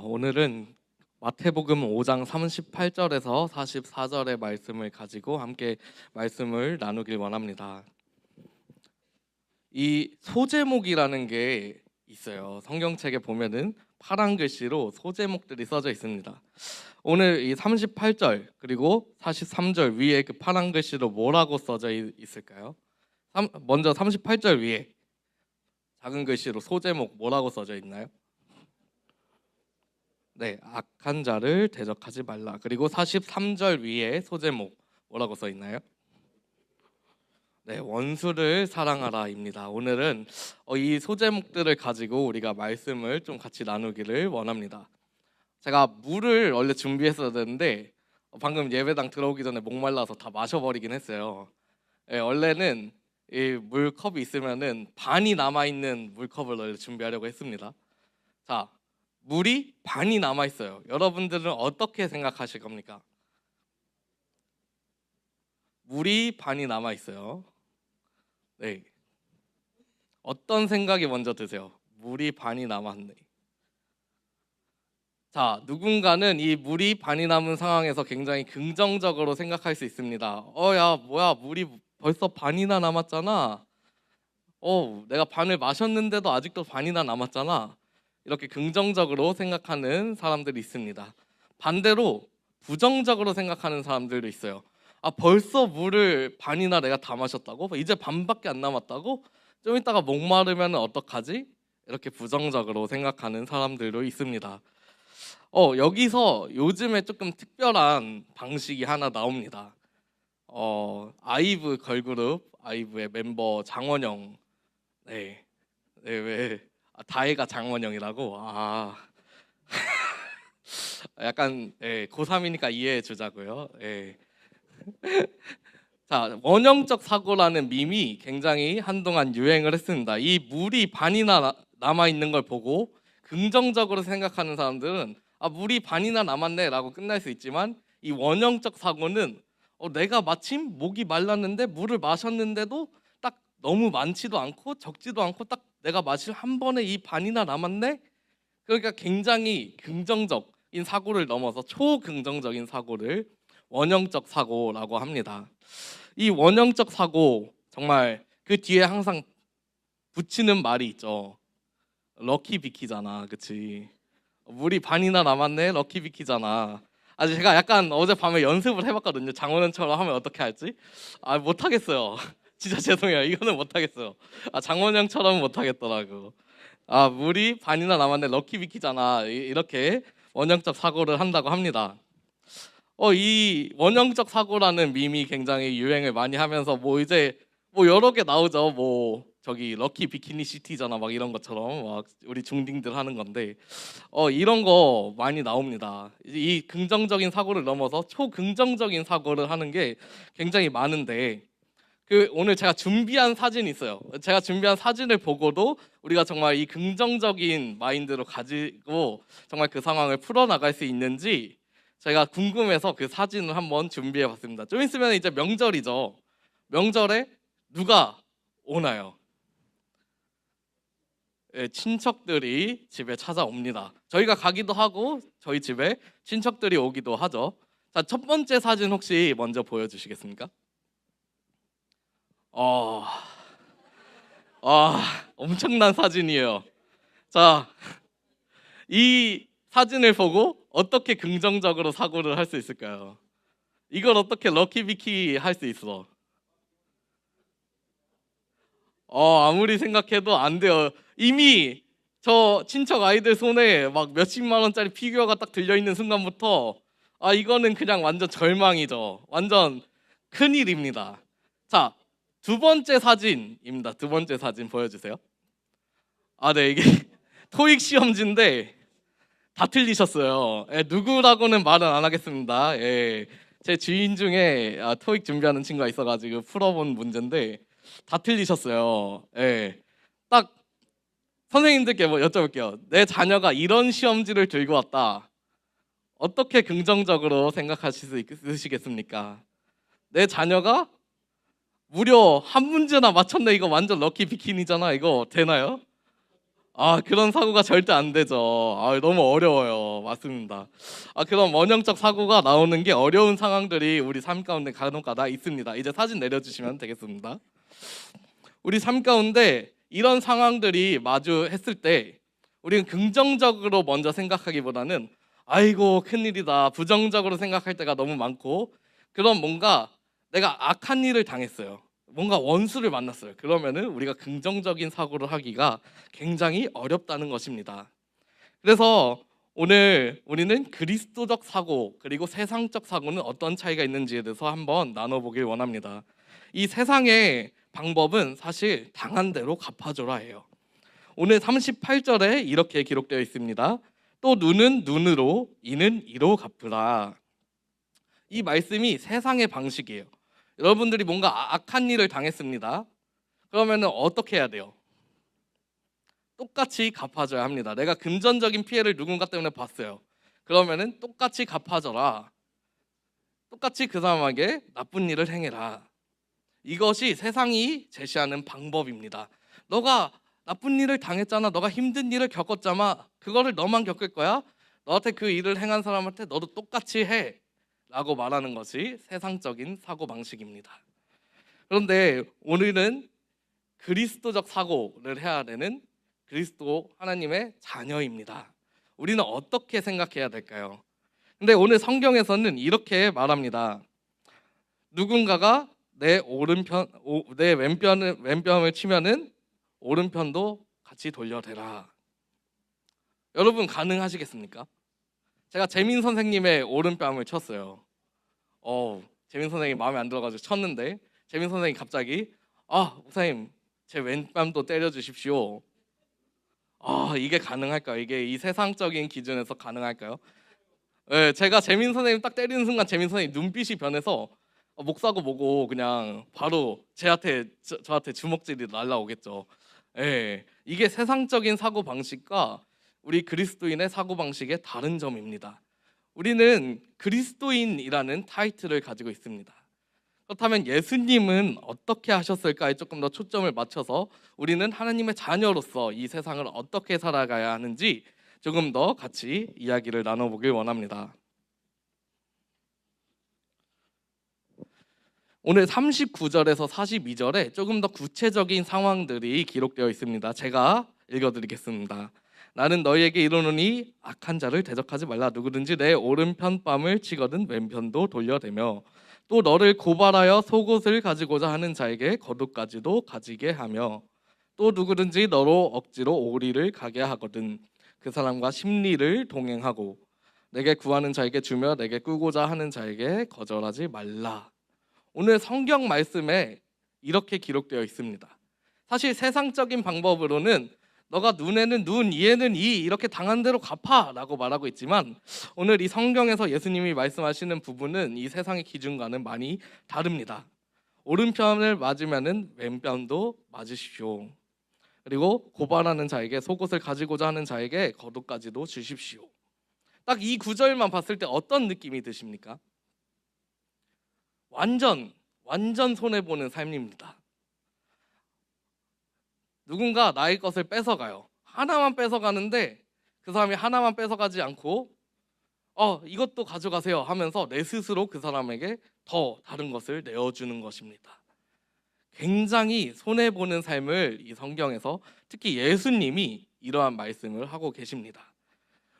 오늘은 마태복음 5장 38절에서 44절의 말씀을 가지고 함께 말씀을 나누길 원합니다. 이 소제목이라는 게 있어요. 성경책에 보면은 파란 글씨로 소제목들이 써져 있습니다. 오늘 이 38절 그리고 43절 위에 그 파란 글씨로 뭐라고 써져 있을까요? 먼저 38절 위에 작은 글씨로 소제목 뭐라고 써져 있나요? 네, 악한 자를 대적하지 말라. 그리고 43절 위에 소제목 뭐라고 써 있나요? 네, 원수를 사랑하라입니다. 오늘은 이 소제목들을 가지고 우리가 말씀을 좀 같이 나누기를 원합니다. 제가 물을 원래 준비했어야 되는데 방금 예배당 들어오기 전에 목말라서 다 마셔버리긴 했어요. 네, 원래는 이 물컵이 있으면은 반이 남아 있는 물컵을 원래 준비하려고 했습니다. 자, 물이 반이 남아 있어요. 여러분들은 어떻게 생각하실 겁니까? 물이 반이 남아 있어요. 네. 어떤 생각이 먼저 드세요? 물이 반이 남았네. 자, 누군가는 이 물이 반이 남은 상황에서 굉장히 긍정적으로 생각할 수 있습니다. 야, 뭐야, 물이 벌써 반이나 남았잖아. 내가 반을 마셨는데도 아직도 반이나 남았잖아. 이렇게 긍정적으로 생각하는 사람들이 있습니다. 반대로 부정적으로 생각하는 사람들도 있어요. 벌써 물을 반이나 내가 다 마셨다고? 이제 반밖에 안 남았다고? 좀 이따가 목마르면 어떡하지? 이렇게 부정적으로 생각하는 사람들도 있습니다. 여기서 요즘에 조금 특별한 방식이 하나 나옵니다. 아이브 걸그룹 아이브의 mem버 장원영. 네, 왜 다혜가 장원영이라고? 약간 고3이니까 이해해 주자고요. 자, 원형적 사고라는 밈이 굉장히 한동안 유행을 했습니다. 이 물이 반이나 남아 있는 걸 보고 긍정적으로 생각하는 사람들은 물이 반이나 남았네 라고 끝날 수 있지만, 이 원형적 사고는 내가 마침 목이 말랐는데 물을 마셨는데도 딱 너무 많지도 않고 적지도 않고 딱 내가 마실 한 번에 이 반이나 남았네. 그러니까 굉장히 긍정적인 사고를 넘어서 초긍정적인 사고를 원형적 사고라고 합니다. 이 원형적 사고, 정말 그 뒤에 항상 붙이는 말이 있죠. 럭키 비키잖아, 그치? 물이 반이나 남았네, 럭키 비키잖아. 제가 약간 어젯밤에 연습을 해봤거든요. 장원영처럼 하면 어떻게 할지. 못하겠어요. 진짜 죄송해요. 이거는 못하겠어요. 장원영처럼 못하겠더라고. 물이 반이나 남았네, 럭키 비키잖아. 이렇게 원형적 사고를 한다고 합니다. 이 원형적 사고라는 밈이 굉장히 유행을 많이 하면서 이제 여러 개 나오죠. 저기 럭키 비키니 시티잖아, 막 이런 것처럼 막 우리 중딩들 하는 건데 이런 거 많이 나옵니다. 이 긍정적인 사고를 넘어서 초긍정적인 사고를 하는 게 굉장히 많은데, 오늘 제가 준비한 사진이 있어요. 제가 준비한 사진을 보고도 우리가 정말 이 긍정적인 마인드로 가지고 정말 그 상황을 풀어나갈 수 있는지 제가 궁금해서 그 사진을 한번 준비해봤습니다. 좀 있으면 이제 명절이죠. 명절에 누가 오나요? 친척들이 집에 찾아옵니다. 저희가 가기도 하고 저희 집에 친척들이 오기도 하죠. 자, 첫 번째 사진 혹시 먼저 보여주시겠습니까? 엄청난 사진이에요. 자, 이 사진을 보고 어떻게 긍정적으로 사고를 할 수 있을까요? 이걸 어떻게 럭키비키 할 수 있어? 아무리 생각해도 안 돼요. 이미 저 친척 아이들 손에 막 몇십만 원짜리 피규어가 딱 들려있는 순간부터 이거는 그냥 완전 절망이죠. 완전 큰일입니다. 자, 두 번째 사진입니다. 두 번째 사진 보여주세요. 네, 이게 토익 시험지인데 다 틀리셨어요. 누구라고는 말은 안 하겠습니다. 제 지인 중에 토익 준비하는 친구가 있어가지고 풀어본 문제인데 다 틀리셨어요. 딱 선생님들께 여쭤볼게요. 내 자녀가 이런 시험지를 들고 왔다. 어떻게 긍정적으로 생각하실 수 있으시겠습니까? 내 자녀가 무려 한 문제나 맞췄네. 이거 완전 럭키 비키니잖아. 이거 되나요? 그런 사고가 절대 안 되죠. 너무 어려워요. 맞습니다. 그런 원형적 사고가 나오는 게 어려운 상황들이 우리 삶 가운데 간혹가다 있습니다. 이제 사진 내려주시면 되겠습니다. 우리 삶 가운데 이런 상황들이 마주했을 때 우리는 긍정적으로 먼저 생각하기보다는 아이고 큰일이다, 부정적으로 생각할 때가 너무 많고, 그런 뭔가 내가 악한 일을 당했어요, 뭔가 원수를 만났어요, 그러면은 우리가 긍정적인 사고를 하기가 굉장히 어렵다는 것입니다. 그래서 오늘 우리는 그리스도적 사고 그리고 세상적 사고는 어떤 차이가 있는지에 대해서 한번 나눠보길 원합니다. 이 세상의 방법은 사실 당한 대로 갚아줘라 예요. 오늘 38절에 이렇게 기록되어 있습니다. 또 눈은 눈으로 이는 이로 갚으라. 이 말씀이 세상의 방식이에요. 여러분들이 뭔가 악한 일을 당했습니다. 그러면 어떻게 해야 돼요? 똑같이 갚아줘야 합니다. 내가 금전적인 피해를 누군가 때문에 봤어요. 그러면은 똑같이 갚아줘라. 똑같이 그 사람에게 나쁜 일을 행해라. 이것이 세상이 제시하는 방법입니다. 너가 나쁜 일을 당했잖아, 너가 힘든 일을 겪었잖아, 그거를 너만 겪을 거야? 너한테 그 일을 행한 사람한테 너도 똑같이 해 라고 말하는 것이 세상적인 사고방식입니다. 그런데 오늘은 그리스도적 사고를 해야 되는 그리스도 하나님의 자녀입니다. 우리는 어떻게 생각해야 될까요? 근데 오늘 성경에서는 이렇게 말합니다. 누군가가 내 왼뺨을 치면은 오른편도 같이 돌려대라. 여러분 가능하시겠습니까? 제가 재민 선생님의 오른뺨을 쳤어요. 재민 선생님 마음에 안 들어가지고 쳤는데 재민 선생님 갑자기 목사님 제 왼뺨도 때려 주십시오. 이게 가능할까요? 이게 이 세상적인 기준에서 가능할까요? 네, 제가 재민 선생님 딱 때리는 순간 재민 선생님 눈빛이 변해서 목사고 뭐고 그냥 바로 저한테 주먹질이 날라오겠죠. 예, 이게 세상적인 사고 방식과 우리 그리스도인의 사고 방식의 다른 점입니다. 우리는 그리스도인이라는 타이틀을 가지고 있습니다. 그렇다면 예수님은 어떻게 하셨을까에 조금 더 초점을 맞춰서 우리는 하나님의 자녀로서 이 세상을 어떻게 살아가야 하는지 조금 더 같이 이야기를 나눠보길 원합니다. 오늘 39절에서 42절에 조금 더 구체적인 상황들이 기록되어 있습니다. 제가 읽어드리겠습니다. 나는 너희에게 이르노니 악한 자를 대적하지 말라. 누구든지 내 오른편 뺨을 치거든 왼편도 돌려대며 또 너를 고발하여 속옷을 가지고자 하는 자에게 겉옷까지도 가지게 하며 또 누구든지 너로 억지로 오리를 가게 하거든 그 사람과 심리를 동행하고 내게 구하는 자에게 주며 내게 꾸고자 하는 자에게 거절하지 말라. 오늘 성경 말씀에 이렇게 기록되어 있습니다. 사실 세상적인 방법으로는 너가 눈에는 눈, 이에는 이 이렇게 당한 대로 갚아라고 말하고 있지만 오늘 이 성경에서 예수님이 말씀하시는 부분은 이 세상의 기준과는 많이 다릅니다. 오른편을 맞으면은 왼편도 맞으십시오. 그리고 고발하는 자에게 속옷을 가지고자 하는 자에게 겉옷까지도 주십시오. 딱 이 구절만 봤을 때 어떤 느낌이 드십니까? 완전 손해보는 삶입니다. 누군가 나의 것을 뺏어가요. 하나만 뺏어가는데 그 사람이 하나만 뺏어가지 않고 이것도 가져가세요 하면서 내 스스로 그 사람에게 더 다른 것을 내어주는 것입니다. 굉장히 손해보는 삶을 이 성경에서 특히 예수님이 이러한 말씀을 하고 계십니다.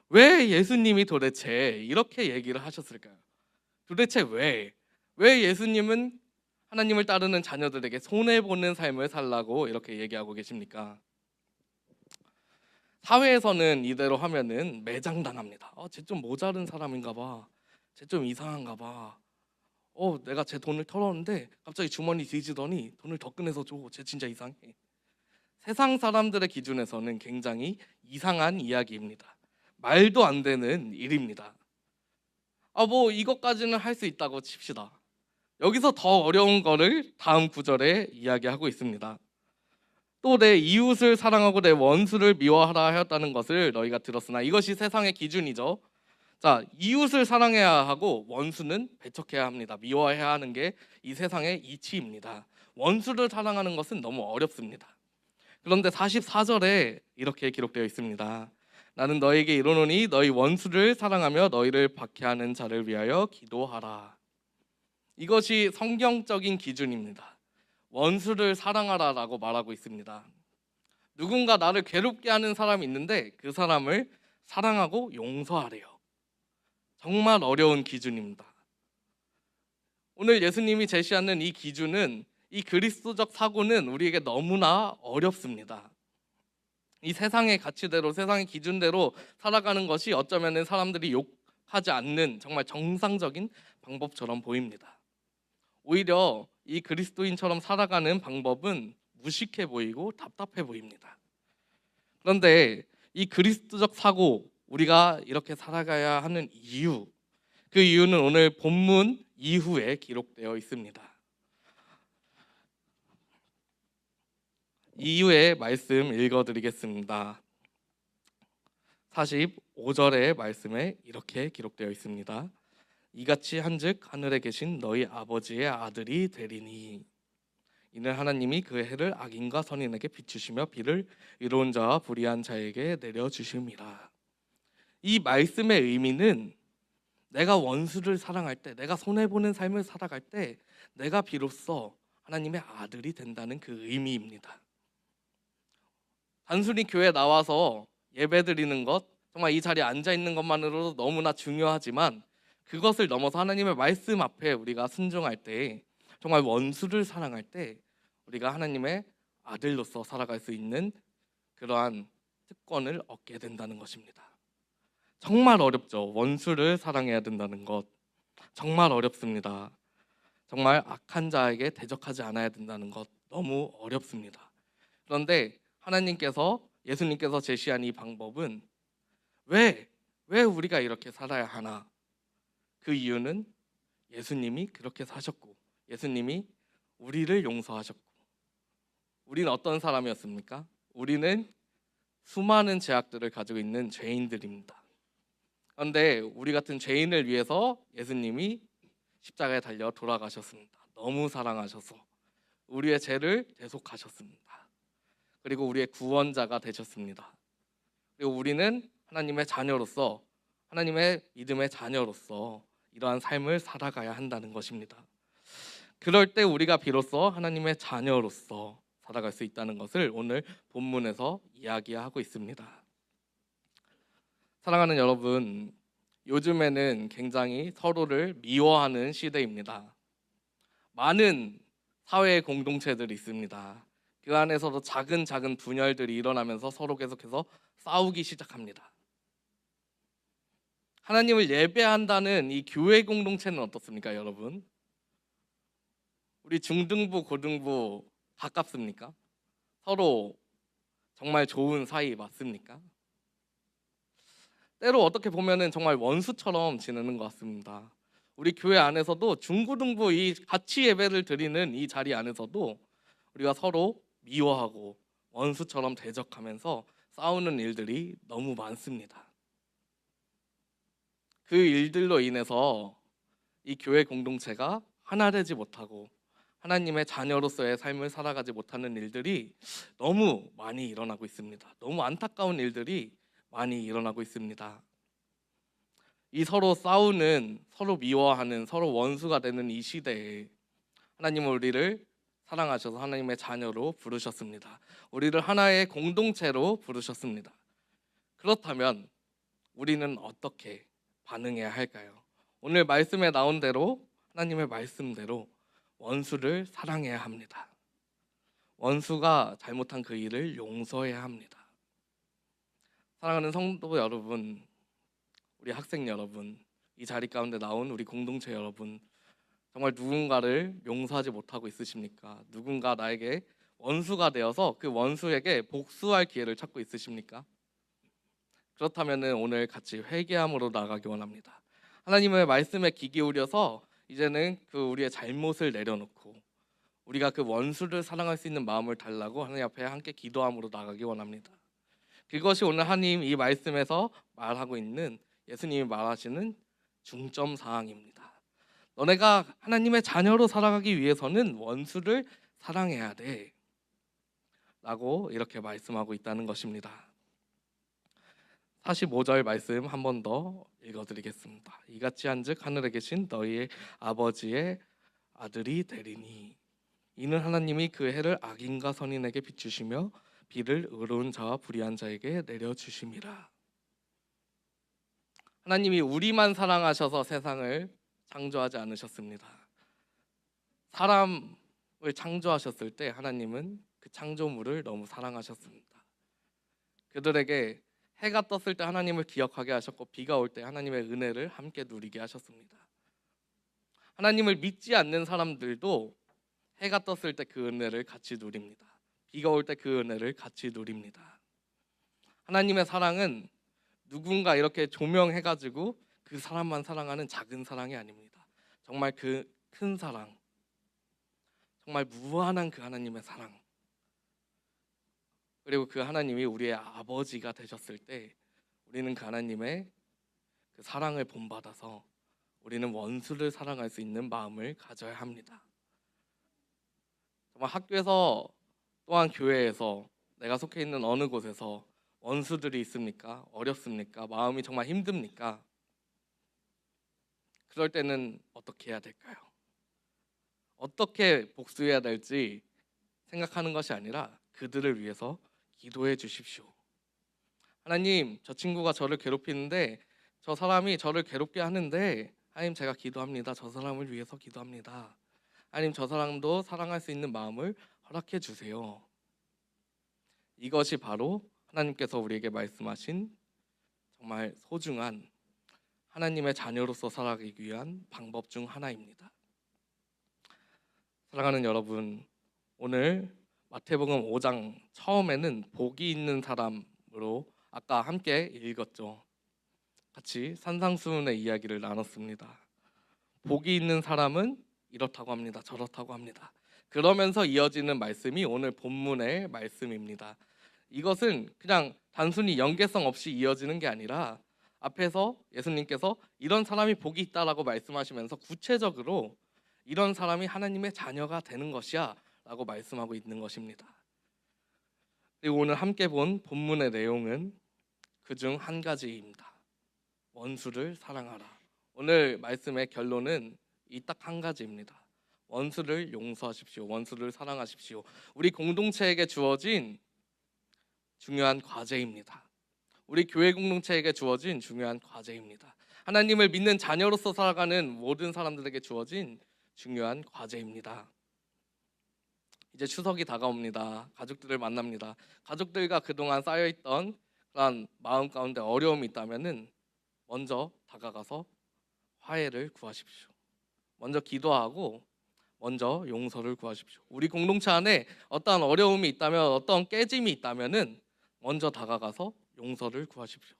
왜 예수님이 도대체 이렇게 얘기를 하셨을까요? 도대체 왜 예수님은 하나님을 따르는 자녀들에게 손해보는 삶을 살라고 이렇게 얘기하고 계십니까? 사회에서는 이대로 하면은 매장당합니다. 쟤 좀 모자른 사람인가 봐. 쟤 좀 이상한가 봐. 내가 제 돈을 털었는데 갑자기 주머니 뒤지더니 돈을 더 꺼내서 줘. 쟤 진짜 이상해. 세상 사람들의 기준에서는 굉장히 이상한 이야기입니다. 말도 안 되는 일입니다. 이것까지는 할 수 있다고 칩시다. 여기서 더 어려운 거를 다음 구절에 이야기하고 있습니다. 또 내 이웃을 사랑하고 내 원수를 미워하라 하였다는 것을 너희가 들었으나 이것이 세상의 기준이죠. 자, 이웃을 사랑해야 하고 원수는 배척해야 합니다. 미워해야 하는 게 이 세상의 이치입니다. 원수를 사랑하는 것은 너무 어렵습니다. 그런데 44절에 이렇게 기록되어 있습니다. 나는 너에게 이르노니 너희 원수를 사랑하며 너희를 박해하는 자를 위하여 기도하라. 이것이 성경적인 기준입니다. 원수를 사랑하라라고 말하고 있습니다. 누군가 나를 괴롭게 하는 사람이 있는데 그 사람을 사랑하고 용서하래요. 정말 어려운 기준입니다. 오늘 예수님이 제시하는 이 기준은, 이 그리스도적 사고는 우리에게 너무나 어렵습니다. 이 세상의 가치대로, 세상의 기준대로 살아가는 것이 어쩌면 사람들이 욕하지 않는 정말 정상적인 방법처럼 보입니다. 오히려 이 그리스도인처럼 살아가는 방법은 무식해 보이고 답답해 보입니다. 그런데 이 그리스도적 사고, 우리가 이렇게 살아가야 하는 이유, 그 이유는 오늘 본문 이후에 기록되어 있습니다. 이후의 말씀 읽어드리겠습니다. 45절의 말씀에 이렇게 기록되어 있습니다. 이같이 한즉 하늘에 계신 너희 아버지의 아들이 되리니 이는 하나님이 그 해를 악인과 선인에게 비추시며 비를 의로운 자와 불의한 자에게 내려주심이라. 이 말씀의 의미는 내가 원수를 사랑할 때, 내가 손해보는 삶을 살아갈 때 내가 비로소 하나님의 아들이 된다는 그 의미입니다. 단순히 교회에 나와서 예배드리는 것, 정말 이 자리에 앉아있는 것만으로도 너무나 중요하지만 그것을 넘어서 하나님의 말씀 앞에 우리가 순종할 때, 정말 원수를 사랑할 때 우리가 하나님의 아들로서 살아갈 수 있는 그러한 특권을 얻게 된다는 것입니다. 정말 어렵죠. 원수를 사랑해야 된다는 것 정말 어렵습니다. 정말 악한 자에게 대적하지 않아야 된다는 것 너무 어렵습니다. 그런데 하나님께서, 예수님께서 제시한 이 방법은 왜 우리가 이렇게 살아야 하나? 그 이유는 예수님이 그렇게 사셨고, 예수님이 우리를 용서하셨고, 우리는 어떤 사람이었습니까? 우리는 수많은 죄악들을 가지고 있는 죄인들입니다. 그런데 우리 같은 죄인을 위해서 예수님이 십자가에 달려 돌아가셨습니다. 너무 사랑하셔서 우리의 죄를 대속하셨습니다. 그리고 우리의 구원자가 되셨습니다. 그리고 우리는 하나님의 자녀로서, 하나님의 믿음의 자녀로서 이러한 삶을 살아가야 한다는 것입니다. 그럴 때 우리가 비로소 하나님의 자녀로서 살아갈 수 있다는 것을 오늘 본문에서 이야기하고 있습니다. 사랑하는 여러분, 요즘에는 굉장히 서로를 미워하는 시대입니다. 많은 사회 공동체들이 있습니다. 그 안에서도 작은 분열들이 일어나면서 서로 계속해서 싸우기 시작합니다. 하나님을 예배한다는 이 교회 공동체는 어떻습니까, 여러분? 우리 중등부, 고등부 가깝습니까? 서로 정말 좋은 사이 맞습니까? 때로 어떻게 보면은 정말 원수처럼 지내는 것 같습니다. 우리 교회 안에서도 중고등부 이 같이 예배를 드리는 이 자리 안에서도 우리가 서로 미워하고 원수처럼 대적하면서 싸우는 일들이 너무 많습니다. 그 일들로 인해서 이 교회 공동체가 하나 되지 못하고 하나님의 자녀로서의 삶을 살아가지 못하는 일들이 너무 많이 일어나고 있습니다. 너무 안타까운 일들이 많이 일어나고 있습니다. 이 서로 싸우는, 서로 미워하는, 서로 원수가 되는 이 시대에 하나님은 우리를 사랑하셔서 하나님의 자녀로 부르셨습니다. 우리를 하나의 공동체로 부르셨습니다. 그렇다면 우리는 어떻게 반응해야 할까요? 오늘 말씀에 나온 대로, 하나님의 말씀대로 원수를 사랑해야 합니다. 원수가 잘못한 그 일을 용서해야 합니다. 사랑하는 성도 여러분, 우리 학생 여러분, 이 자리 가운데 나온 우리 공동체 여러분, 정말 누군가를 용서하지 못하고 있으십니까? 누군가 나에게 원수가 되어서 그 원수에게 복수할 기회를 찾고 있으십니까? 그렇다면 오늘 같이 회개함으로 나가기 원합니다. 하나님의 말씀에 귀 기울여서 이제는 그 우리의 잘못을 내려놓고 우리가 그 원수를 사랑할 수 있는 마음을 달라고 하나님 앞에 함께 기도함으로 나가기 원합니다. 그것이 오늘 하나님 이 말씀에서 말하고 있는, 예수님이 말하시는 중점 사항입니다. 너네가 하나님의 자녀로 살아가기 위해서는 원수를 사랑해야 돼. 라고 이렇게 말씀하고 있다는 것입니다. 45절 말씀 한 번 더 읽어드리겠습니다. 이같이 한즉 하늘에 계신 너희의 아버지의 아들이 되리니 이는 하나님이 그 해를 악인과 선인에게 비추시며 비를 의로운 자와 불의한 자에게 내려주심이라. 하나님이 우리만 사랑하셔서 세상을 창조하지 않으셨습니다. 사람을 창조하셨을 때 하나님은 그 창조물을 너무 사랑하셨습니다. 그들에게 해가 떴을 때 하나님을 기억하게 하셨고 비가 올 때 하나님의 은혜를 함께 누리게 하셨습니다. 하나님을 믿지 않는 사람들도 해가 떴을 때 그 은혜를 같이 누립니다. 비가 올 때 그 은혜를 같이 누립니다. 하나님의 사랑은 누군가 이렇게 조명해가지고 그 사람만 사랑하는 작은 사랑이 아닙니다. 정말 그 큰 사랑, 정말 무한한 그 하나님의 사랑, 그리고 그 하나님이 우리의 아버지가 되셨을 때 우리는 그 하나님의 그 사랑을 본받아서 우리는 원수를 사랑할 수 있는 마음을 가져야 합니다. 정말 학교에서 또한 교회에서 내가 속해 있는 어느 곳에서 원수들이 있습니까? 어렵습니까? 마음이 정말 힘듭니까? 그럴 때는 어떻게 해야 될까요? 어떻게 복수해야 될지 생각하는 것이 아니라 그들을 위해서 기도해 주십시오. 하나님, 저 친구가 저를 괴롭히는데 저 사람이 저를 괴롭게 하는데 하나님 제가 기도합니다. 저 사람을 위해서 기도합니다. 하나님 저 사람도 사랑할 수 있는 마음을 허락해 주세요. 이것이 바로 하나님께서 우리에게 말씀하신 정말 소중한 하나님의 자녀로서 살아가기 위한 방법 중 하나입니다. 사랑하는 여러분, 오늘 마태복음 5장 처음에는 복이 있는 사람으로 아까 함께 읽었죠. 같이 산상수훈의 이야기를 나눴습니다. 복이 있는 사람은 이렇다고 합니다. 저렇다고 합니다. 그러면서 이어지는 말씀이 오늘 본문의 말씀입니다. 이것은 그냥 단순히 연계성 없이 이어지는 게 아니라 앞에서 예수님께서 이런 사람이 복이 있다라고 말씀하시면서 구체적으로 이런 사람이 하나님의 자녀가 되는 것이야 라고 말씀하고 있는 것입니다. 그리고 오늘 함께 본 본문의 내용은 그중 한 가지입니다. 원수를 사랑하라. 오늘 말씀의 결론은 이 딱 한 가지입니다. 원수를 용서하십시오. 원수를 사랑하십시오. 우리 공동체에게 주어진 중요한 과제입니다. 우리 교회 공동체에게 주어진 중요한 과제입니다. 하나님을 믿는 자녀로서 살아가는 모든 사람들에게 주어진 중요한 과제입니다. 이제 추석이 다가옵니다. 가족들을 만납니다. 가족들과 그동안 쌓여있던 그런 마음 가운데 어려움이 있다면 먼저 다가가서 화해를 구하십시오. 먼저 기도하고 먼저 용서를 구하십시오. 우리 공동체 안에 어떠한 어려움이 있다면 어떤 깨짐이 있다면 먼저 다가가서 용서를 구하십시오.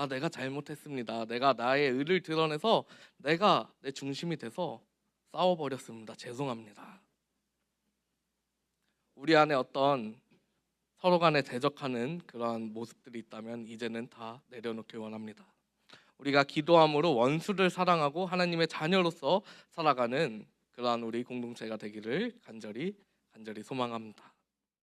내가 잘못했습니다. 내가 나의 의를 드러내서 내가 내 중심이 돼서 싸워버렸습니다. 죄송합니다. 우리 안에 어떤 서로 간에 대적하는 그러한 모습들이 있다면 이제는 다 내려놓길 원합니다. 우리가 기도함으로 원수를 사랑하고 하나님의 자녀로서 살아가는 그러한 우리 공동체가 되기를 간절히 소망합니다.